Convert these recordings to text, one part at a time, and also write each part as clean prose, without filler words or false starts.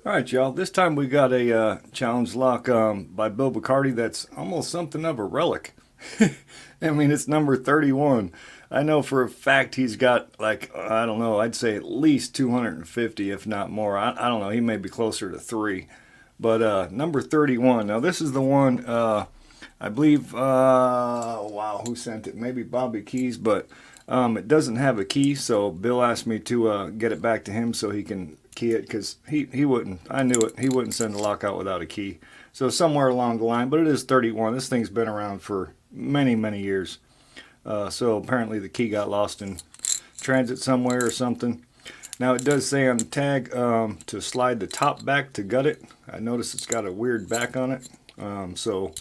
All right, y'all. This time we got a challenge lock by Bill Bacardi that's almost something of a relic. I mean, it's number 31. I know for a fact he's got, like, I don't know, I'd say at least 250, if not more. I don't know, he may be closer to three. But number 31. Now, this is the one, I believe, wow, who sent it? Maybe Bobby Keys, but it doesn't have a key, so Bill asked me to get it back to him so he can key it, because he wouldn't, I knew it, he wouldn't send the lockout without a key. So somewhere along the line, but it is 31. This thing's been around for many, many years. So apparently the key got lost in transit somewhere or something. Now it does say on the tag to slide the top back to gut it. I noticed it's got a weird back on it, so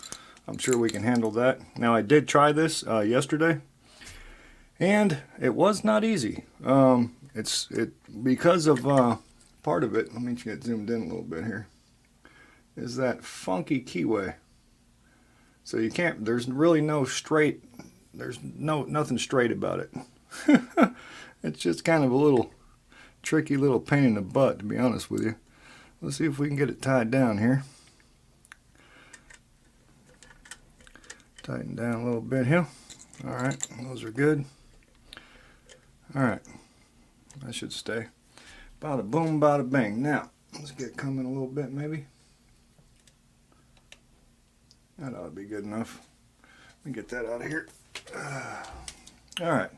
I'm sure we can handle that. Now I did try this yesterday, and it was not easy. It's because of part of it. Let me get zoomed in a little bit here. Is that funky keyway? So you can't. There's really no straight. There's nothing straight about it. It's just kind of a little tricky little pain in the butt, to be honest with you. Let's see if we can get it tied down here. Tighten down a little bit here. All right, those are good. All right, that should stay. Bada boom, bada bang. Now, let's get coming a little bit maybe. That ought to be good enough. Let me get that out of here. All right,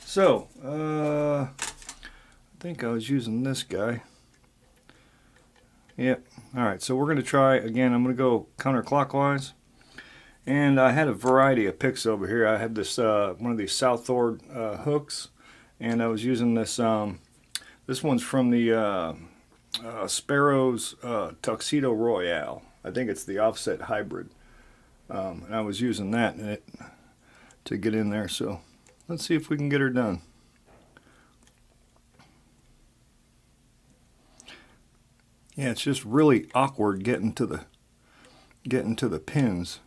so I think I was using this guy. Yep. All right, so we're going to try again. I'm going to go counterclockwise. And I had a variety of picks over here. I had this one of these Southord hooks, and I was using this. This one's from the Sparrow's Tuxedo Royale. I think it's the offset hybrid, and I was using that in it to get in there. So let's see if we can get her done. Yeah, it's just really awkward getting to the pins.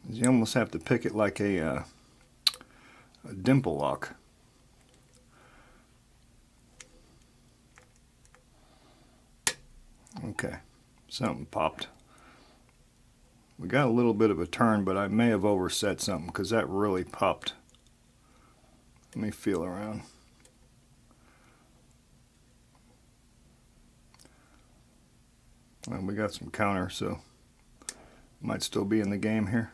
You almost have to pick it like a dimple lock. Okay, something popped. We got a little bit of a turn, but I may have overset something because that really popped. Let me feel around. Well, we got some counter, so might still be in the game here.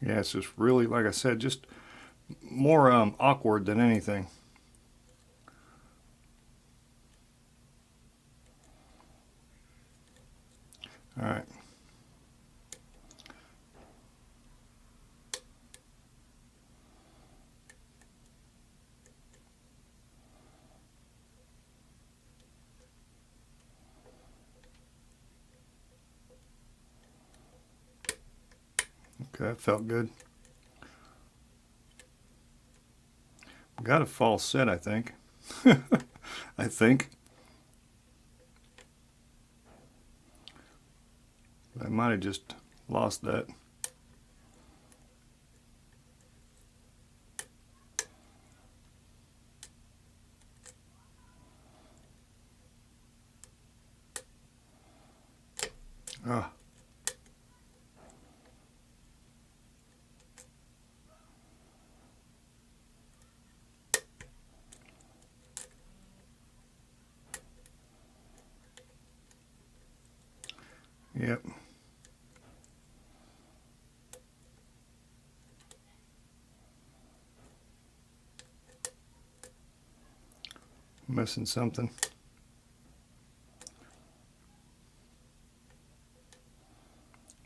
Yeah, it's just really, like I said, just more awkward than anything. All right. Okay, that felt good. Got a false set, I think. I think. I might have just lost that. Ah. Yep. Missing something.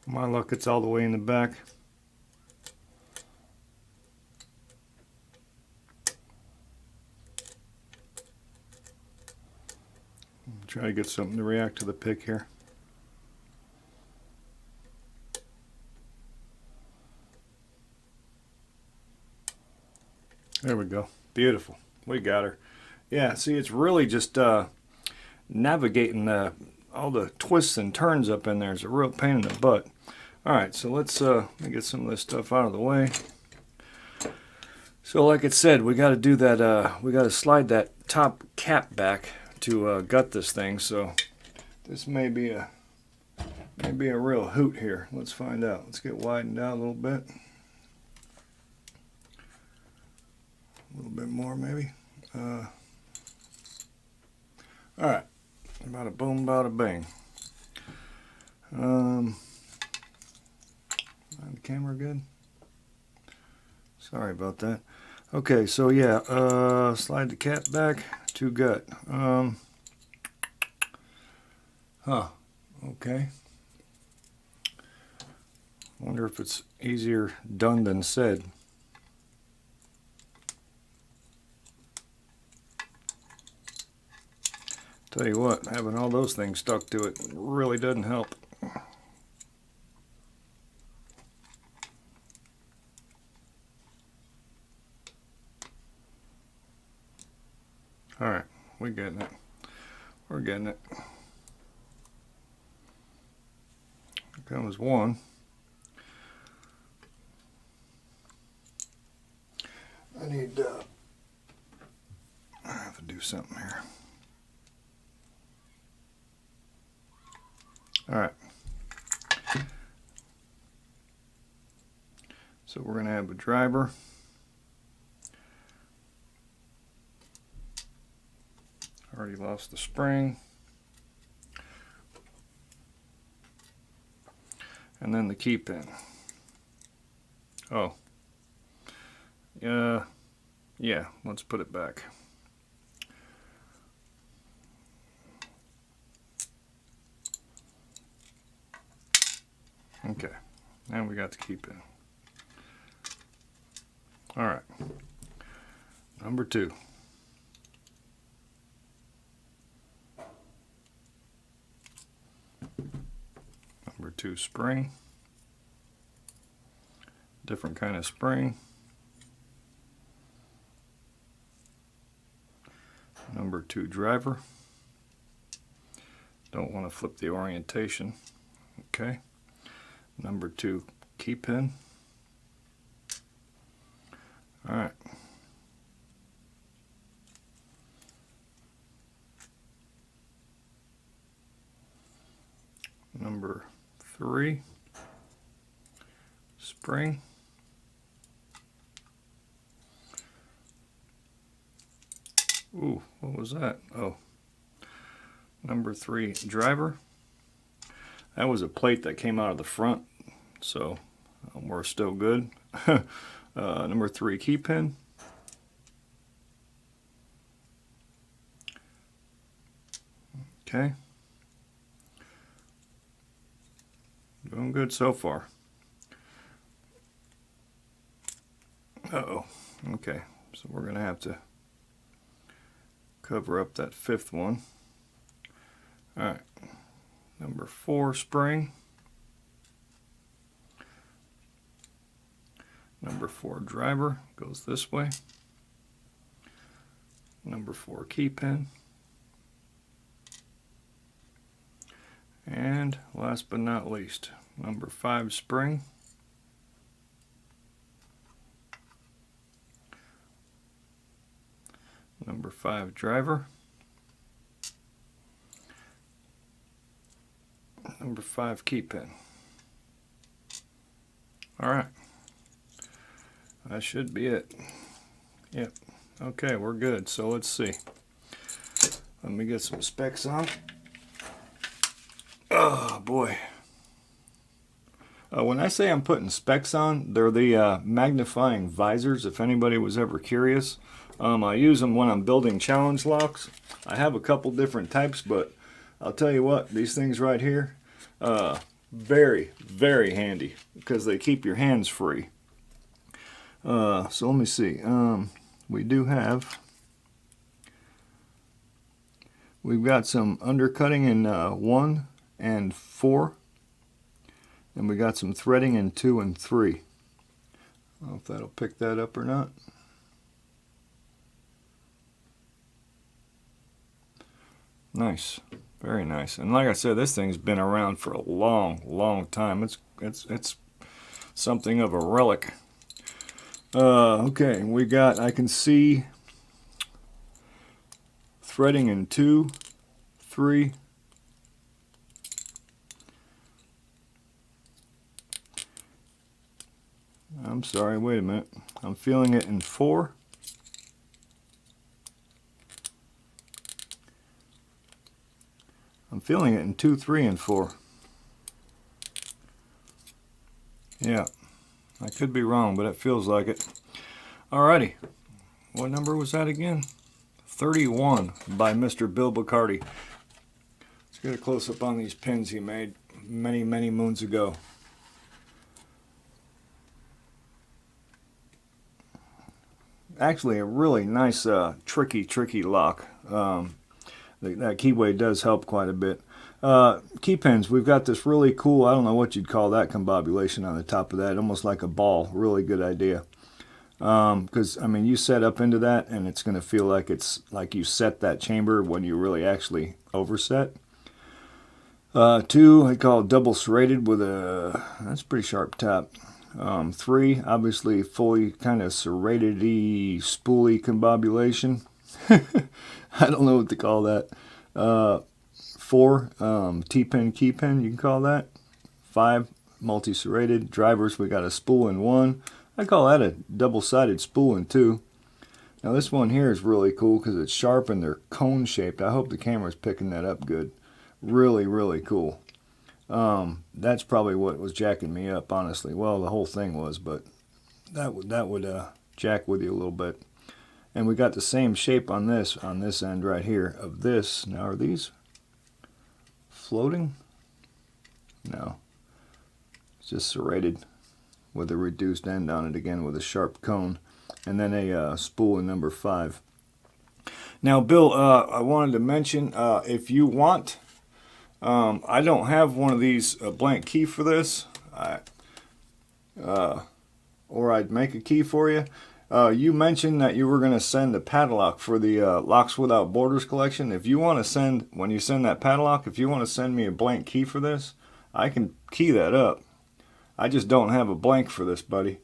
My luck, it's all the way in the back. Try to get something to react to the pick here. There we go. Beautiful. We got her. Yeah, see, it's really just navigating all the twists and turns up in there is a real pain in the butt. All right, so let me get some of this stuff out of the way. So like it said, we got to do that. We got to slide that top cap back to gut this thing. So this may be a real hoot here. Let's find out. Let's get widened out a little bit. A little bit more maybe. All right. Bada boom, bada bang. The camera good? Sorry about that. Okay, so yeah, slide the cap back to gut. Okay. Wonder if it's easier done than said. Tell you what, having all those things stuck to it really doesn't help. Alright, we're getting it. We're getting it. Here comes one. I have to do something here. Alright. So we're going to have a driver. Already lost the spring. And then the key pin. Oh. Yeah, let's put it back. Okay, now we got the key pin. All right, number 2. Number 2 spring. Different kind of spring. Number 2 driver. Don't want to flip the orientation. Okay. Number 2 key pin. All right. Number 3 spring. Ooh, what was that? Oh, number 3 driver. That was a plate that came out of the front, so we're still good. Number 3 key pin. Okay. Doing good so far. Uh-oh. Okay, so we're going to have to cover up that 5th one. All right. Number 4 spring. Number 4 driver goes this way. Number 4 key pin. And last but not least, number 5 spring. Number 5 driver. Number 5 key pin. Alright. That should be it. Yep. Okay, we're good. So let's see. Let me get some specs on. Oh boy. When I say I'm putting specs on, they're the magnifying visors, if anybody was ever curious. I use them when I'm building challenge locks. I have a couple different types, but I'll tell you what, these things right here, Very, very handy because they keep your hands free. So let me see. We do have, we've got some undercutting in 1 and 4, and we got some threading in 2 and 3. I don't know if that'll pick that up or not. Nice, very nice. And like I said, this thing's been around for a long time. It's something of a relic. Okay, we got, I can see threading in 2, 3, I'm sorry, wait a minute. I'm feeling it in 4. I'm feeling it in 2, 3, and 4. Yeah, I could be wrong, but it feels like it. Alrighty, what number was that again? 31 by Mr. Bill Bacardi. Let's get a close-up on these pins he made many moons ago. Actually, a really nice, tricky lock. That keyway does help quite a bit. Key pins, we've got this really cool, I don't know what you'd call that combobulation on the top of that, almost like a ball. Really good idea. Because, I mean, you set up into that and it's going to feel like it's like you set that chamber when you really actually overset. 2, I call it double serrated with a, that's pretty sharp top. 3, obviously fully kind of serrated-y, spoolie combobulation. I don't know what to call that. 4, T-pin, key pin, you can call that. 5, multi-serrated. Drivers, we got a spool in 1. I call that a double-sided spool in 2. Now this one here is really cool because it's sharp and they're cone-shaped. I hope the camera's picking that up good. Really cool. That's probably what was jacking me up, honestly. Well, the whole thing was, but that would jack with you a little bit. And we got the same shape on this end right here of this. Now, are these floating? No. It's just serrated with a reduced end on it again with a sharp cone. And then a spool in number 5. Now, Bill, I wanted to mention, if you want, I don't have one of these blank key for this, or I'd make a key for you. You mentioned that you were going to send a padlock for the Locks Without Borders collection. If you want to send, when you send that padlock, if you want to send me a blank key for this, I can key that up. I just don't have a blank for this, buddy.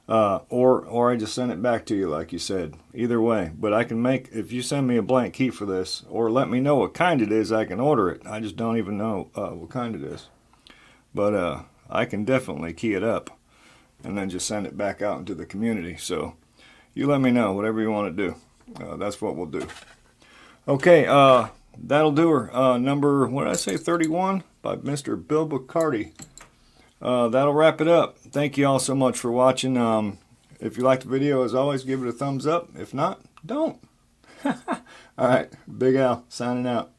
Or I just send it back to you like you said. Either way. But I can make, if you send me a blank key for this, or let me know what kind it is, I can order it. I just don't even know what kind it is. But I can definitely key it up and then just send it back out into the community. So you let me know, whatever you want to do. That's what we'll do. Okay, that'll do her. Number, what did I say, 31 by Mr. Bill Bacardi. That'll wrap it up. Thank you all so much for watching. If you liked the video, as always, give it a thumbs up. If not, don't. All right, Big Al signing out.